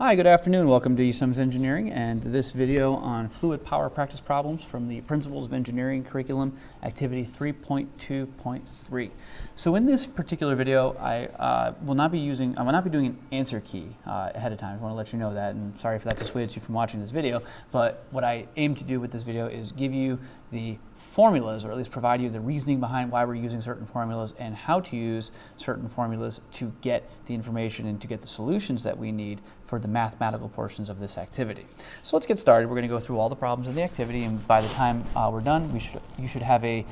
Hi, good afternoon. Welcome to E-Sums Engineering and this video on fluid power practice problems from the Principles of Engineering curriculum, activity 3.2.3. So in this particular video, I will not be doing an answer key ahead of time. I want to let you know that, and sorry if that dissuades you from watching this video, but what I aim to do with this video is give you the formulas, or at least provide you the reasoning behind why we're using certain formulas and how to use certain formulas to get the information and to get the solutions that we need for the mathematical portions of this activity. So let's get started. We're going to go through all the problems in the activity, and by the time we're done, you should have a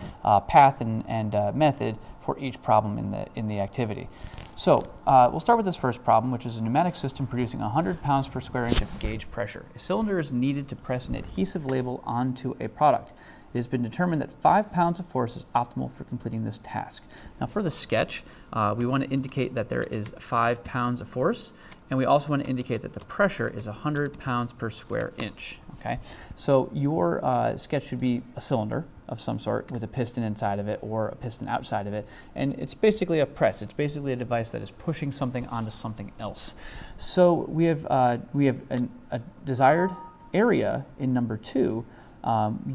path and method for each problem in the activity. So we'll start with this first problem, which is a pneumatic system producing 100 pounds per square inch of gauge pressure. A cylinder is needed to press an adhesive label onto a product. It has been determined that 5 pounds of force is optimal for completing this task. Now for the sketch, we want to indicate that there is 5 pounds of force, and we also want to indicate that the pressure is 100 pounds per square inch. Okay, so your sketch should be a cylinder of some sort with a piston inside of it or a piston outside of it, and it's basically a press. It's basically a device that is pushing something onto something else. So we have a desired area in number 2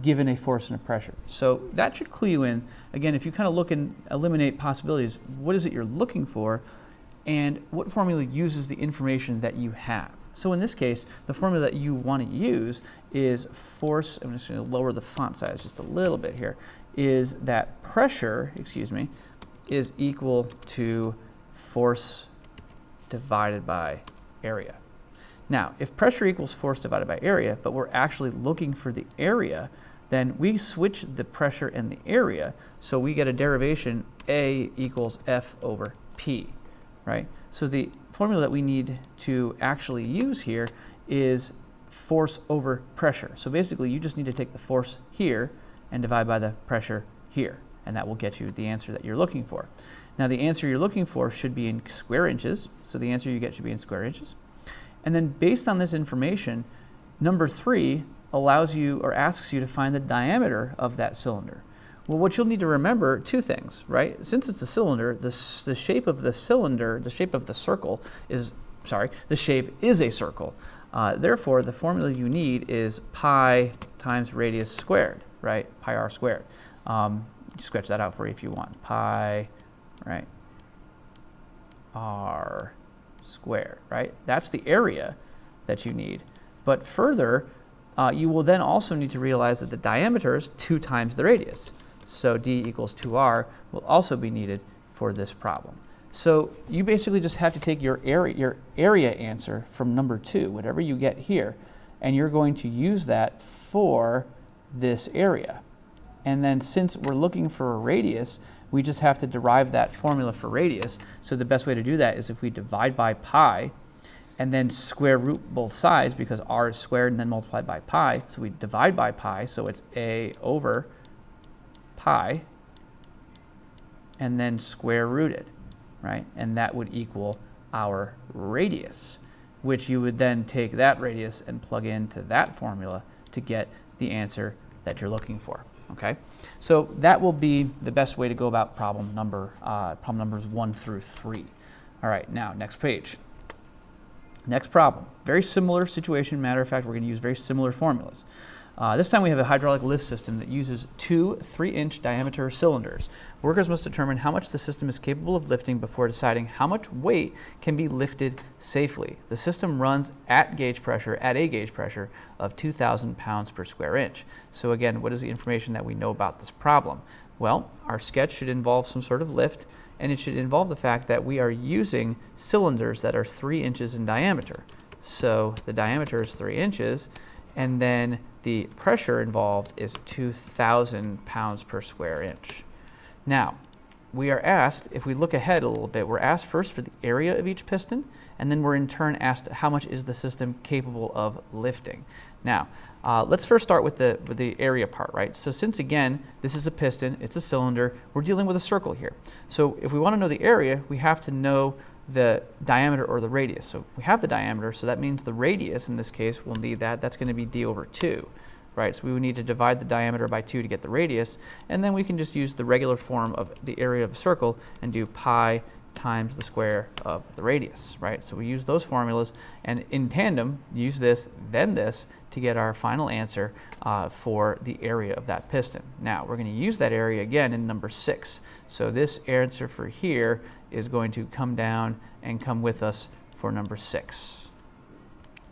given a force and a pressure. So that should clue you in. Again, if you kind of look and eliminate possibilities, what is it you're looking for and what formula uses the information that you have? So in this case, the formula that you want to use is force, I'm just going to lower the font size just a little bit here, is that pressure, is equal to force divided by area. Now, if pressure equals force divided by area, but we're actually looking for the area, then we switch the pressure and the area, so we get a derivation A equals F over P, right? So the formula that we need to actually use here is force over pressure. So basically, you just need to take the force here and divide by the pressure here, and that will get you the answer that you're looking for. Now, the answer you're looking for should be in square inches, so the answer you get should be in square inches. And then based on this information, number 3 allows you or asks you to find the diameter of that cylinder. Well, what you'll need to remember, 2 things, right? Since it's a cylinder, the shape of the cylinder, the shape of the circle is, the shape is a circle. Therefore, the formula you need is pi times radius squared, right? Pi r squared. Sketch that out for you if you want. Pi, right, r squared, right? That's the area that you need. But further, you will then also need to realize that the diameter is 2 times the radius. So d equals 2r will also be needed for this problem. So you basically just have to take your area answer from number 2, whatever you get here, and you're going to use that for this area. And then since we're looking for a radius, we just have to derive that formula for radius. So the best way to do that is if we divide by pi and then square root both sides, because r is squared and then multiplied by pi. So we divide by pi, so it's a over pi, and then square rooted, right? And that would equal our radius, which you would then take that radius and plug into that formula to get the answer that you're looking for. Okay, so that will be the best way to go about problem numbers 1 through 3. All right, now next page. Next problem. Very similar situation. Matter of fact, we're going to use very similar formulas. This time we have a hydraulic lift system that uses 2 3-inch diameter cylinders. Workers must determine how much the system is capable of lifting before deciding how much weight can be lifted safely. The system runs at a gauge pressure of 2,000 pounds per square inch. So again, what is the information that we know about this problem? Well, our sketch should involve some sort of lift, and it should involve the fact that we are using cylinders that are 3 inches in diameter. So the diameter is 3 inches, and then the pressure involved is 2,000 pounds per square inch. Now, we are asked, if we look ahead a little bit, we're asked first for the area of each piston, and then we're in turn asked how much is the system capable of lifting. Now, let's first start with the area part, right? So since, again, this is a piston, it's a cylinder, we're dealing with a circle here. So if we want to know the area, we have to know the diameter or the radius. So we have the diameter, so that means the radius in this case, we'll need that. That's going to be d over 2, right? So we would need to divide the diameter by 2 to get the radius, and then we can just use the regular form of the area of a circle and do pi times the square of the radius, right? So we use those formulas, and in tandem, use this, then this, to get our final answer for the area of that piston. Now, we're going to use that area again in number 6. So this answer for here is going to come down and come with us for number 6.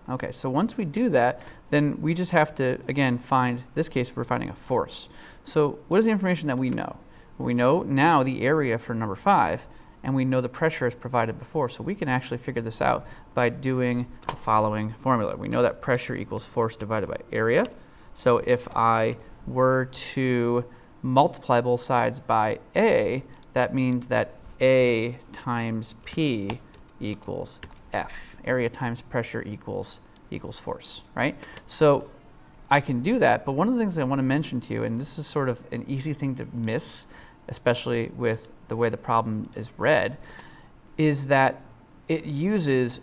Okay, so once we do that, then we just have to, again, find, this case, we're finding a force. So what is the information that we know? We know now the area for number 5, and we know the pressure as provided before. So we can actually figure this out by doing the following formula. We know that pressure equals force divided by area. So if I were to multiply both sides by A, that means that A times P equals F. Area times pressure equals force, right? So I can do that, but one of the things I want to mention to you, and this is sort of an easy thing to miss, especially with the way the problem is read, is that it uses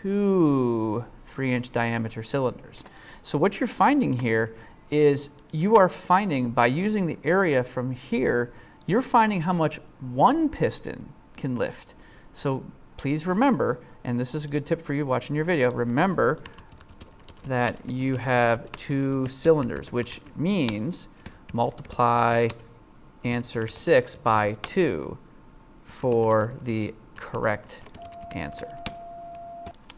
2 3-inch diameter cylinders. So what you're finding here is you are finding, by using the area from here, you're finding how much one piston can lift. So please remember, and this is a good tip for you watching your video, remember that you have 2 cylinders, which means multiply answer 6 by 2 for the correct answer.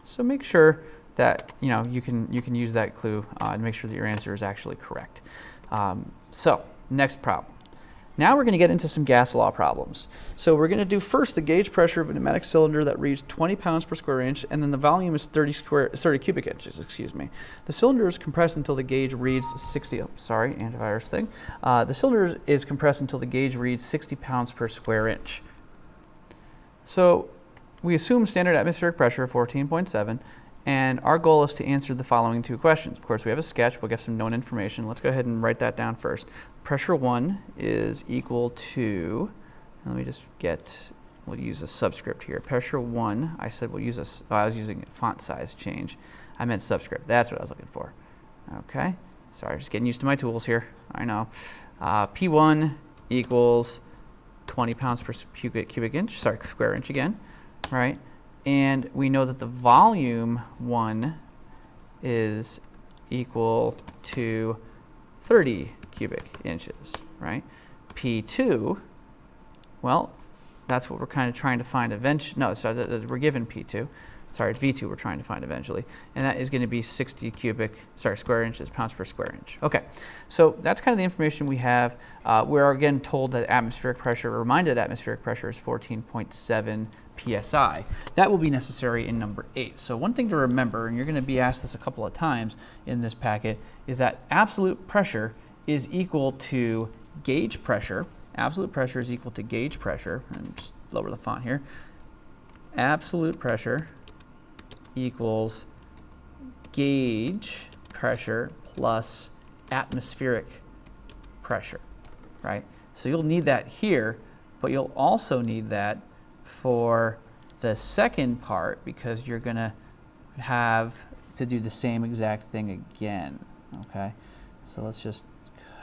So make sure that you can use that clue and make sure that your answer is actually correct. So next problem. Now we're going to get into some gas law problems. So we're going to do first the gauge pressure of a pneumatic cylinder that reads 20 pounds per square inch, and then the volume is 30 cubic inches, excuse me. The cylinder is compressed until the gauge reads 60, oh, sorry, antivirus thing. The cylinder is compressed until the gauge reads 60 pounds per square inch. So we assume standard atmospheric pressure of 14.7, and our goal is to answer the following 2 questions. Of course, we have a sketch. We'll get some known information. Let's go ahead and write that down first. Pressure 1 is equal to, let me just get, we'll use a subscript here. Pressure 1, I said we'll use a, I was using font size change. I meant subscript. That's what I was looking for. Okay. Sorry, just getting used to my tools here. I know. P1 equals 20 pounds per cubic inch, sorry, square inch again, right? And we know that the volume 1 is equal to 30 cubic inches, right? P2, well, that's what we're kind of trying to find eventually. No, so we're given P2. Sorry, V2 we're trying to find eventually. And that is going to be 60 square inches, pounds per square inch. Okay, so that's kind of the information we have. We're again told that atmospheric pressure, reminded atmospheric pressure is 14.7 PSI. That will be necessary in number 8. So one thing to remember, and you're going to be asked this a couple of times in this packet, is that absolute pressure is equal to gauge pressure. Absolute pressure is equal to gauge pressure. And just lower the font here. Absolute pressure equals gauge pressure plus atmospheric pressure, right? So you'll need that here, but you'll also need that for the second part because you're going to have to do the same exact thing again, okay? So let's just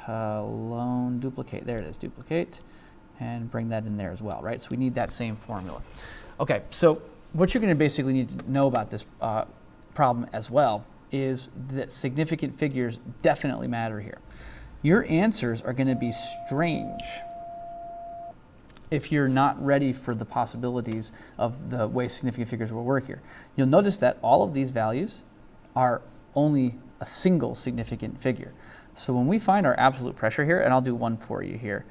duplicate, there it is, duplicate, and bring that in there as well, right? So we need that same formula. Okay, so what you're going to basically need to know about this problem as well is that significant figures definitely matter here. Your answers are going to be strange if you're not ready for the possibilities of the way significant figures will work here. You'll notice that all of these values are only a single significant figure. So when we find our absolute pressure here, and I'll do one for you here,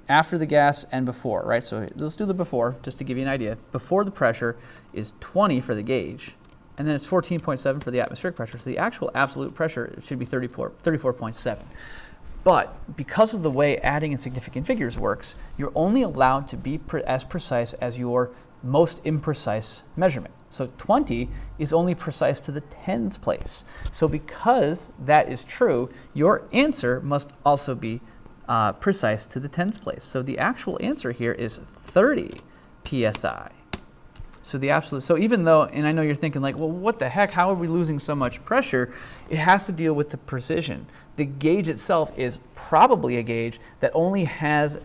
after the gas and before, right? So let's do the before, just to give you an idea. Before the pressure is 20 for the gauge, and then it's 14.7 for the atmospheric pressure. So the actual absolute pressure should be 34.7. But because of the way adding in significant figures works, you're only allowed to be as precise as your most imprecise measurement. So 20 is only precise to the tens place. So because that is true, your answer must also be precise to the tens place. So the actual answer here is 30 PSI. So the absolute, so even though, and I know you're thinking like, well, what the heck, how are we losing so much pressure? It has to deal with the precision. The gauge itself is probably a gauge that only has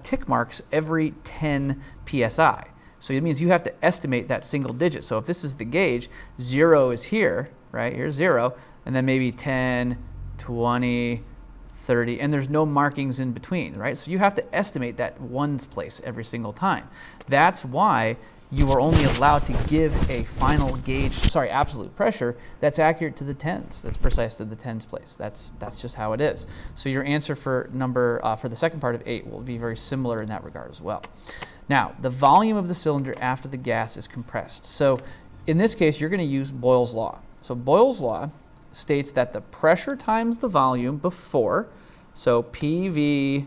tick marks every 10 psi. So it means you have to estimate that single digit. So if this is the gauge, 0 is here, right? Here's 0, and then maybe 10, 20, 30, and there's no markings in between, right? So you have to estimate that ones place every single time. That's why you are only allowed to give a final gauge, sorry, absolute pressure that's accurate to the tens, that's precise to the tens place. That's just how it is. So your answer for for the second part of 8 will be very similar in that regard as well. Now, the volume of the cylinder after the gas is compressed. So in this case, you're going to use Boyle's law. So Boyle's law states that the pressure times the volume before, so PV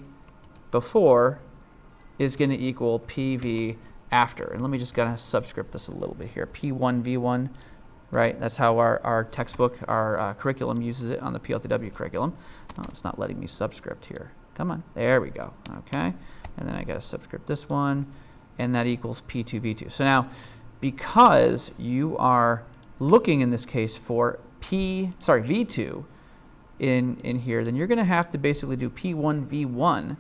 before is going to equal PV after. And let me just kind of subscript this a little bit here. P1 V1, right? That's how our textbook, our curriculum uses it on the PLTW curriculum. Oh, it's not letting me subscript here. Come on. There we go. Okay. And then I got to subscript this one, and that equals P2 V2. So now, because you are looking in this case for V2 in here, then you're going to have to basically do P1 V1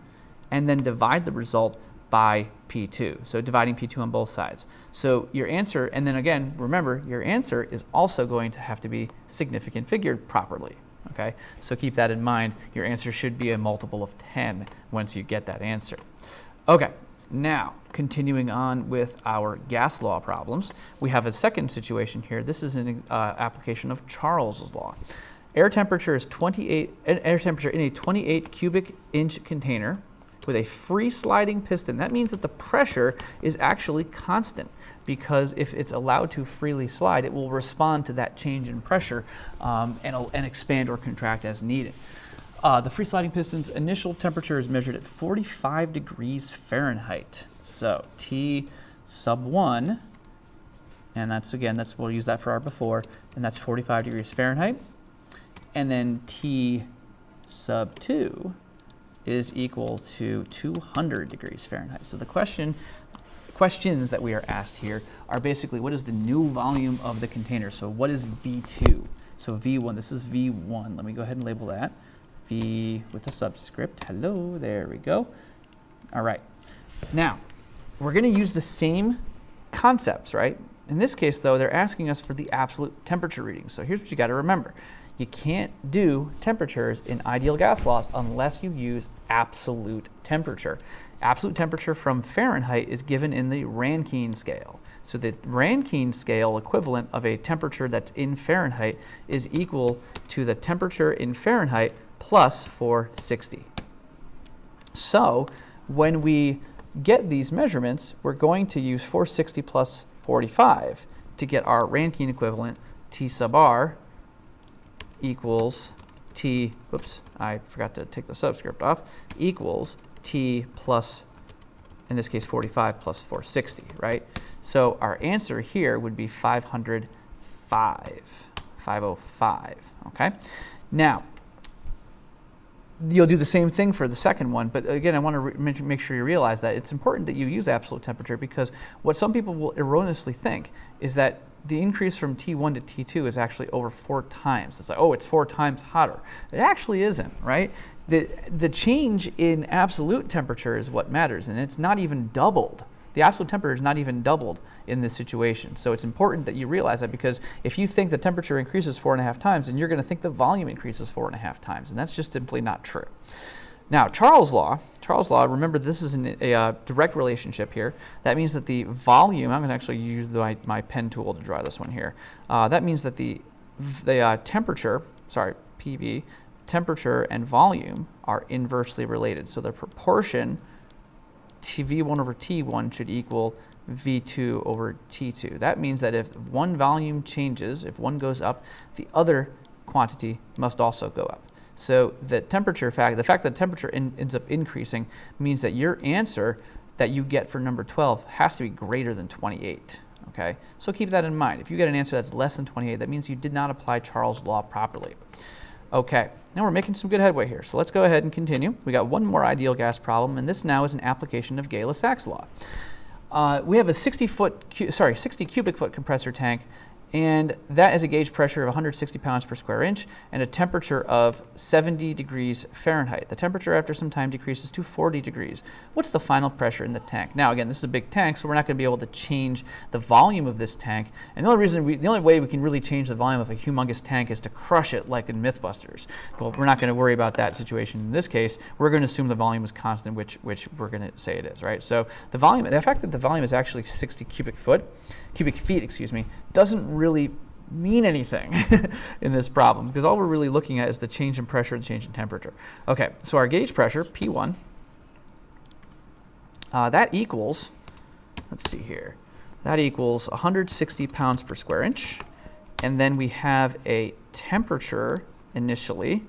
and then divide the result by P2. So dividing P2 on both sides. So your answer, and then again, remember, your answer is also going to have to be significant figured properly. Okay, so keep that in mind. Your answer should be a multiple of 10 once you get that answer. Okay, now continuing on with our gas law problems, we have a second situation here. This is an application of Charles's law. Air temperature is air temperature in a 28 cubic inch container with a free sliding piston. That means that the pressure is actually constant, because if it's allowed to freely slide, it will respond to that change in pressure and expand or contract as needed. The free sliding piston's initial temperature is measured at 45 degrees Fahrenheit. So T sub 1, and we'll use that for our before, and that's 45 degrees Fahrenheit. And then T sub 2 is equal to 200 degrees Fahrenheit. So the questions that we are asked here are basically, what is the new volume of the container? So what is V2? So V1, this is V1. Let me go ahead and label that. V with a subscript. Hello, there we go. All right. Now, we're going to use the same concepts, right? In this case, though, they're asking us for the absolute temperature reading. So here's what you got to remember. You can't do temperatures in ideal gas laws unless you use absolute temperature. Absolute temperature from Fahrenheit is given in the Rankine scale. So the Rankine scale equivalent of a temperature that's in Fahrenheit is equal to the temperature in Fahrenheit plus 460. So when we get these measurements, we're going to use 460 plus 45 to get our Rankine equivalent, T sub R equals T, whoops, I forgot to take the subscript off, equals T plus, in this case, 45 plus 460, right? So our answer here would be 505, okay? Now, you'll do the same thing for the second one, but again, I want to make sure you realize that it's important that you use absolute temperature, because what some people will erroneously think is that the increase from T1 to T2 is actually over 4 times. It's like, oh, it's 4 times hotter. It actually isn't, right? The change in absolute temperature is what matters, and it's not even doubled. The absolute temperature is not even doubled in this situation. So it's important that you realize that, because if you think the temperature increases 4.5 times, then you're going to think the volume increases 4.5 times, and that's just simply not true. Now, Charles' law, remember this is a direct relationship here. That means that the volume, I'm going to actually use my pen tool to draw this one here. That means that the temperature, sorry, PV, temperature and volume are inversely related. So the proportion V1 over T1 should equal V2 over T2. That means that if one volume changes, if one goes up, the other quantity must also go up. So the fact that temperature ends up increasing means that your answer that you get for number 12 has to be greater than 28. Okay, so keep that in mind. If you get an answer that's less than 28, that means you did not apply Charles' law properly. Okay, now we're making some good headway here. So let's go ahead and continue. We got one more ideal gas problem, and this now is an application of Gay-Lussac's law. we have a 60 cubic foot compressor tank, and that is a gauge pressure of 160 pounds per square inch and a temperature of 70 degrees Fahrenheit. The temperature after some time decreases to 40 degrees. What's the final pressure in the tank? Now again, this is a big tank, so we're not going to be able to change the volume of this tank. And the only way we can really change the volume of a humongous tank is to crush it like in Mythbusters. Well, we're not going to worry about that situation in this case. We're going to assume the volume is constant, which we're going to say it is, right? So the fact that the volume is actually 60 cubic feet, excuse me, doesn't really mean anything in this problem, because all we're really looking at is the change in pressure and change in temperature. Okay, so our gauge pressure, P1, that equals, let's see here, that equals 160 pounds per square inch, and then we have a temperature initially,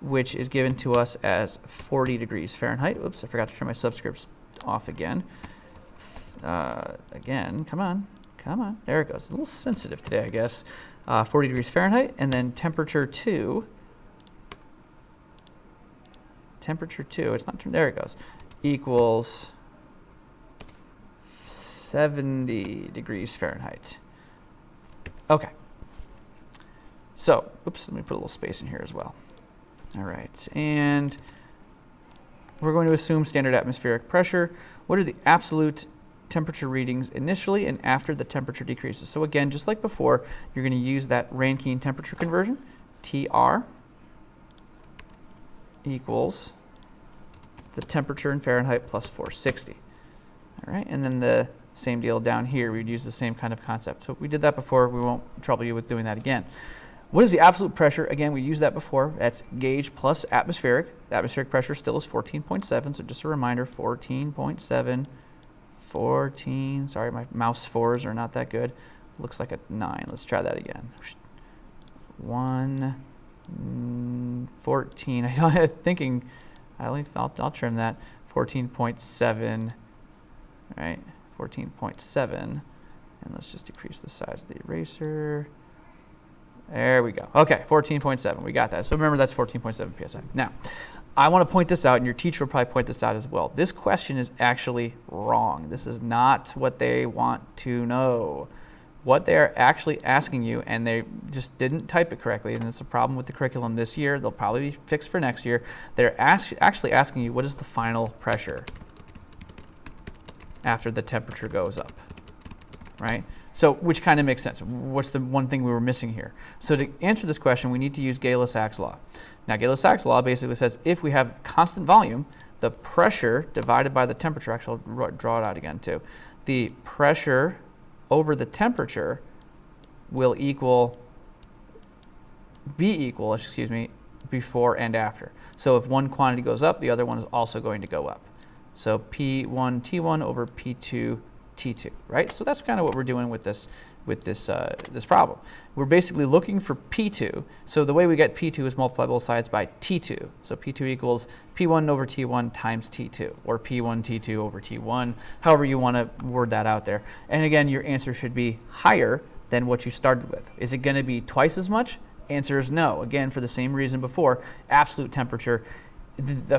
which is given to us as 40 degrees Fahrenheit. Oops, I forgot to turn my subscripts off again. Again, come on, there it goes. A little sensitive today, I guess. 40 degrees Fahrenheit, and then temperature 2, it's not, there it goes, equals 70 degrees Fahrenheit. Okay. So, oops, let me put a little space in here as well. All right, and we're going to assume standard atmospheric pressure. What are the absolute temperature readings initially and after the temperature decreases? So again, just like before, you're going to use that Rankine temperature conversion. TR equals the temperature in Fahrenheit plus 460. All right, and then the same deal down here. We'd use the same kind of concept. So we did that before. We won't trouble you with doing that again. What is the absolute pressure? Again, we used that before. That's gauge plus atmospheric. The atmospheric pressure still is 14.7. So just a reminder, 14.7. 14, sorry, my mouse 4s are not that good. Looks like a 9. Let's try that again. 14. I'm thinking, I'll trim that. 14.7, right? 14.7. And let's just decrease the size of the eraser. There we go. Okay, 14.7. We got that. So remember, that's 14.7 psi. Now, I want to point this out, and your teacher will probably point this out as well. This question is actually wrong. This is not what they want to know. What they're actually asking you, and they just didn't type it correctly, and it's a problem with the curriculum this year. They'll probably be fixed for next year. They're actually asking you, what is the final pressure after the temperature goes up, right? So, which kind of makes sense. What's the one thing we were missing here? So to answer this question, we need to use Gay-Lussac's law. Now, Gay-Lussac's law basically says if we have constant volume, the pressure divided by the temperature, actually I'll draw it out again too, the pressure over the temperature will be equal, before and after. So if one quantity goes up, the other one is also going to go up. So P1 T1 over P2 T2, right? So that's kind of what we're doing with this problem. We're basically looking for P2. So the way we get P2 is multiply both sides by T2. So P2 equals P1 over T1 times T2, or P1 T2 over T1, however you want to word that out there. And again, your answer should be higher than what you started with. Is it going to be twice as much? Answer is no. Again, for the same reason before, absolute temperature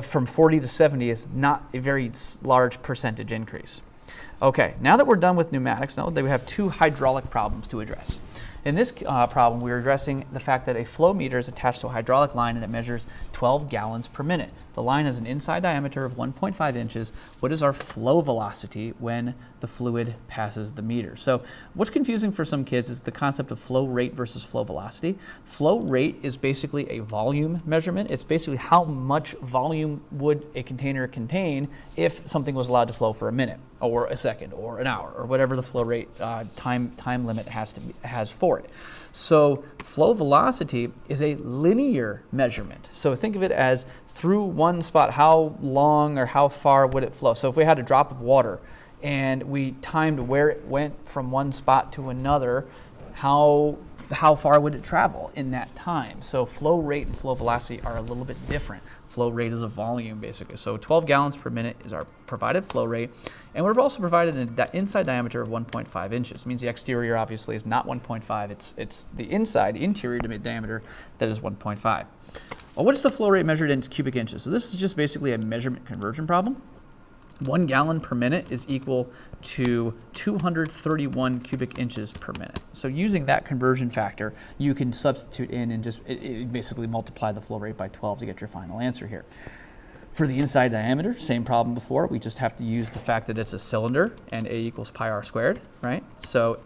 from 40 to 70 is not a very large percentage increase. Okay, now that we're done with pneumatics, now that we have two hydraulic problems to address. In this problem, we're addressing the fact that a flow meter is attached to a hydraulic line and it measures 12 gallons per minute. The line has an inside diameter of 1.5 inches. What is our flow velocity when the fluid passes the meter? So what's confusing for some kids is the concept of flow rate versus flow velocity. Flow rate is basically a volume measurement. It's basically how much volume would a container contain if something was allowed to flow for a minute or a second or an hour or whatever the flow rate time limit has for it. So flow velocity is a linear measurement. So think of it as through one spot, how long or how far would it flow? So if we had a drop of water and we timed where it went from one spot to another, how far would it travel in that time? So flow rate and flow velocity are a little bit different. Flow rate is a volume, basically. So 12 gallons per minute is our provided flow rate. And we're also provided an inside diameter of 1.5 inches. It means the exterior, obviously, is not 1.5. It's the interior diameter that is 1.5. Well, what is the flow rate measured in cubic inches? So this is just basically a measurement conversion problem. 1 gallon per minute is equal to 231 cubic inches per minute. So using that conversion factor, you can substitute in and just basically multiply the flow rate by 12 to get your final answer here. For the inside diameter, same problem before. We just have to use the fact that it's a cylinder and A equals pi r squared, right? So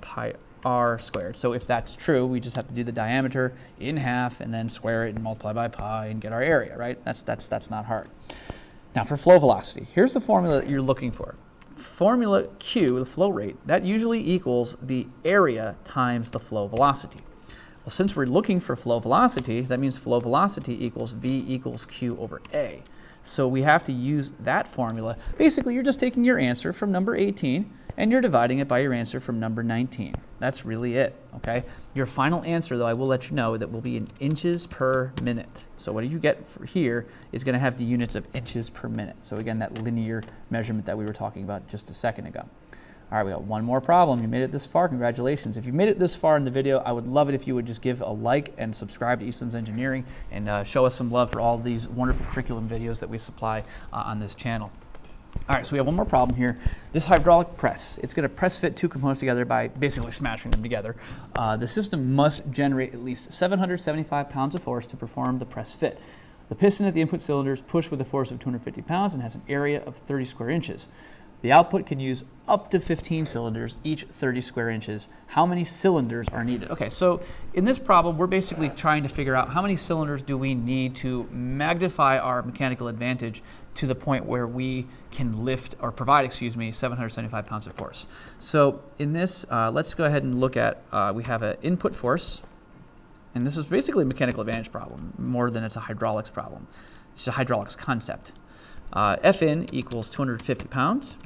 pi r squared. So if that's true, we just have to do the diameter in half and then square it and multiply by pi and get our area, right? That's not hard. Now for flow velocity, here's the formula that you're looking for. Formula Q, the flow rate, that usually equals the area times the flow velocity. Well, since we're looking for flow velocity, that means flow velocity equals V equals Q over A. So we have to use that formula. Basically, you're just taking your answer from number 18 and you're dividing it by your answer from number 19. That's really it, okay? Your final answer, though, I will let you know, that will be in inches per minute. So what you get for here is going to have the units of inches per minute. So again, that linear measurement that we were talking about just a second ago. All right, we got one more problem. You made it this far. Congratulations. If you made it this far in the video, I would love it if you would just give a like and subscribe to eSystems Engineering and show us some love for all of these wonderful curriculum videos that we supply on this channel. All right, so we have one more problem here. This hydraulic press, it's going to press fit two components together by basically smashing them together. The system must generate at least 775 pounds of force to perform the press fit. The piston at the input cylinder is pushed with a force of 250 pounds and has an area of 30 square inches. The output can use up to 15 cylinders, each 30 square inches. How many cylinders are needed? Okay, so in this problem, we're basically trying to figure out how many cylinders do we need to magnify our mechanical advantage to the point where we can lift, or provide, 775 pounds of force. So in this, let's go ahead and look at, we have an input force, and this is basically a mechanical advantage problem, more than it's a hydraulics problem. It's a hydraulics concept. F in equals 250 pounds.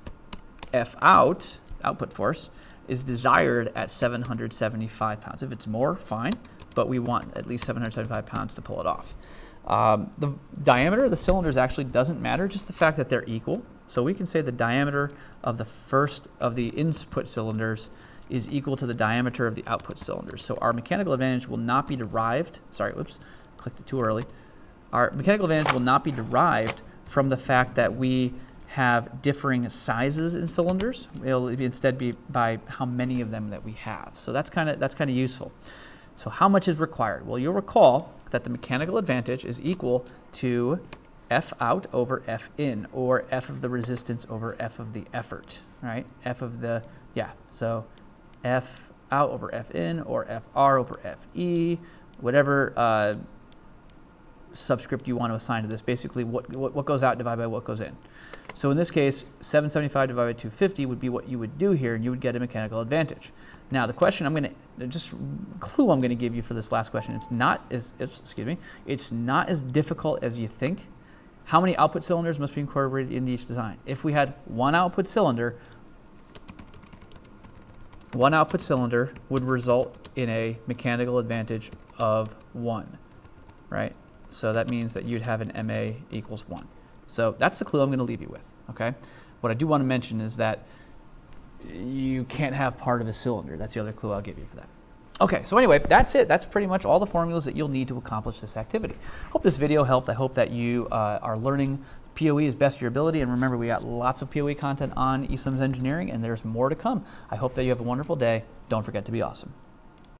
F out, output force, is desired at 775 pounds. If it's more, fine, but we want at least 775 pounds to pull it off. The diameter of the cylinders actually doesn't matter, just the fact that they're equal. So we can say the diameter of the first of the input cylinders is equal to the diameter of the output cylinders. So our mechanical advantage will not be derived, clicked it too early. Our mechanical advantage will not be derived from the fact that we have differing sizes in cylinders. It'll instead be by how many of them that we have. So that's kind of useful. So how much is required? Well, you'll recall that the mechanical advantage is equal to F out over F in, or F of the resistance over F of the effort, right? F of the, so F out over F in, or FR over FE, whatever subscript you want to assign to this, basically what goes out divided by what goes in. So in this case, 775 divided by 250 would be what you would do here, and you would get a mechanical advantage. Now the question I'm going to give you for this last question, it's not as difficult as you think. How many output cylinders must be incorporated in each design? If we had one output cylinder would result in a mechanical advantage of 1, right? So that means that you'd have an MA equals 1. So that's the clue I'm going to leave you with, okay? What I do want to mention is that you can't have part of a cylinder. That's the other clue I'll give you for that. Okay, so anyway, that's it. That's pretty much all the formulas that you'll need to accomplish this activity. Hope this video helped. I hope that you are learning POE as best your ability. And remember, we got lots of POE content on eSystems Engineering, and there's more to come. I hope that you have a wonderful day. Don't forget to be awesome.